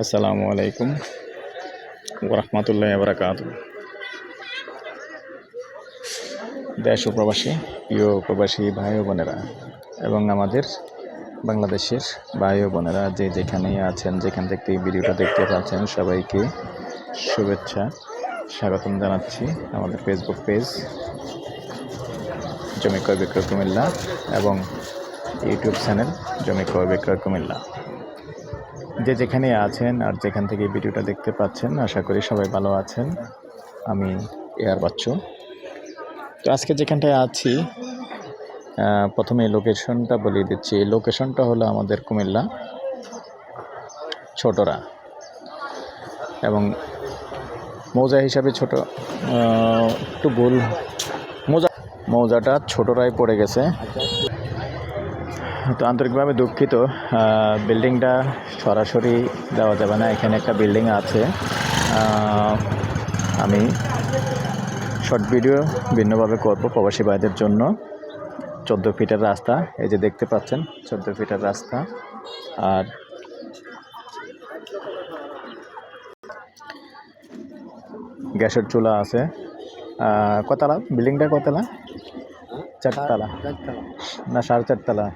আসসালামু আলাইকুম ওয়া রাহমাতুল্লাহি ওয়া বারাকাতুহু। দেশ ও প্রবাসী প্রিয় প্রবাসী ভাই ও বোনেরা এবং আমাদের বাংলাদেশের ভাই ও বোনেরা যে যেখানেই আছেন, যেখান থেকে এই ভিডিওটা দেখতে পাচ্ছেন, সবাইকে শুভেচ্ছা স্বাগতম জানাচ্ছি আমাদের ফেসবুক পেজ জমি ক্রয় বিক্রয় কুমিল্লা এবং ইউটিউব চ্যানেল জমি ক্রয় বিক্রয় কুমিল্লা। যে যেখানে আছেন আর যেখান থেকে ভিডিওটা দেখতে পাচ্ছেন, আশা করি সবাই ভালো আছেন। আমি এয়ার বাচ্চু। তো আজকে যেখানটায় আছি, প্রথমে লোকেশনটা বলে দিচ্ছি। এই লোকেশনটা হলো আমাদের কুমিল্লা ছোটরা, এবং মৌজা হিসাবে ছোট একটু ভুল, মৌজাটা ছোটরাই পড়ে গেছে। তো আন্তরিকভাবে দুঃখিত, বিল্ডিংটা সরাসরি দেওয়া যাবে না। এখানে একটা বিল্ডিং আছে, আমি শর্ট ভিডিও ভিন্নভাবে করব প্রবাসী ভাইদের জন্য। 14 ফিটের রাস্তা, এই যে দেখতে পাচ্ছেন 14 ফিটের রাস্তা। আর গ্যাসের চুলা আছে। কতলা বিল্ডিংটা? কতলা? 4 তলা না 4.5 তলা?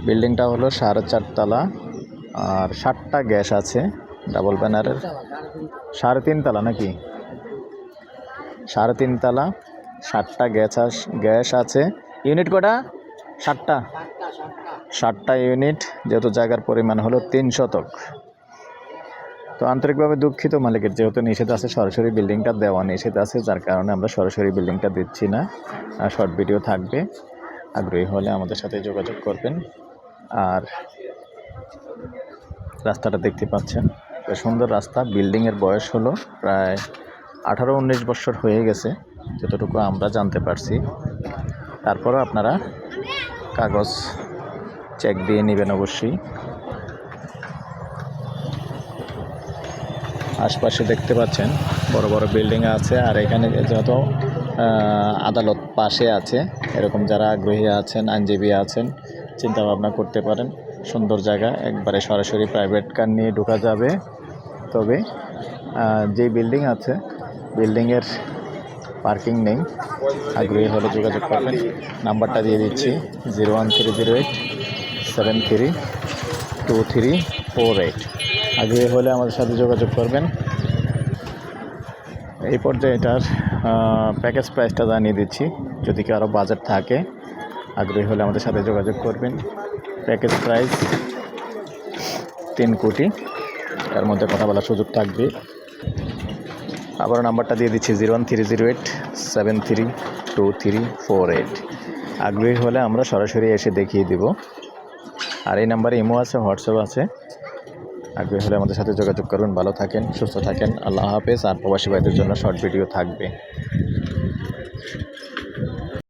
বিল্ডিংটা হলো 4.5 তলা, আর 7টা গ্যাস আছে ডাবল ব্যানারের। 3.5 তলা নাকি? 3.5 তলা, 7টা গ্যাস আছে। ইউনিট কটা? 7টা ইউনিট, যেহেতু জায়গার পরিমাণ হলো 3 শতক। তো আন্তরিকভাবে দুঃখিত মালিকের, যেহেতু নিষেধ আছে, সরাসরি বিল্ডিংটা দেওয়া নিষেধ আছে, যার কারণে আমরা সরাসরি বিল্ডিংটা দিচ্ছি না। শর্ট ভিডিও থাকবে, আগ্রহী হলে আমাদের সাথে যোগাযোগ করবেন। আর রাস্তাটা দেখতে পাচ্ছেন, সুন্দর রাস্তা। বিল্ডিংয়ের বয়স হলো প্রায় 18-19 বছর হয়ে গেছে, যতটুকু আমরা জানতে পারছি। তারপরেও আপনারা কাগজ চেক দিয়ে নেবেন অবশ্যই। আশপাশে দেখতে পাচ্ছেন বড় বড় বিল্ডিং আছে, আর এখানে যত আদালত পাশে আছে, এরকম যারা আগ্রহী আছেন, আইনজীবী আছেন, চিন্তা ভাবনা করতে পারেন। সুন্দর জায়গা, একবারে সরাসরি প্রাইভেট কার নিয়ে ঢোকা যাবে। তবে যে বিল্ডিং আছে, বিল্ডিংয়ের পার্কিং নেই। আগ্রহী হলে যোগাযোগ করবেন। নাম্বারটা দিয়ে দিচ্ছি 01308 732348। আগ্রহী হলে আমাদের সাথে যোগাযোগ করবেন। এই পর্যায়ে এটার প্যাকেজ প্রাইসটা জানিয়ে দিচ্ছি, যদি কি আরও বাজেট থাকে। আগ্রহী হলে আমাদের সাথে যোগাযোগ করবেন। প্যাকেজ প্রাইস 3 কোটি, এর মধ্যে কথা বলার সুযোগ থাকবে। আবার নাম্বারটা দিয়ে দিচ্ছি 01308 732348। আগ্রহী হলে আমরা সরাসরি এসে দেখিয়ে দিব। আর এই নাম্বারে ইমো আছে, হোয়াটসঅ্যাপ আছে। আগ্রহী হলে আমাদের সাথে যোগাযোগ করবেন। ভালো থাকেন, সুস্থ থাকেন, আল্লাহ হাফেজ। আর প্রবাসী ভাইদের জন্য শর্ট ভিডিও থাকবে।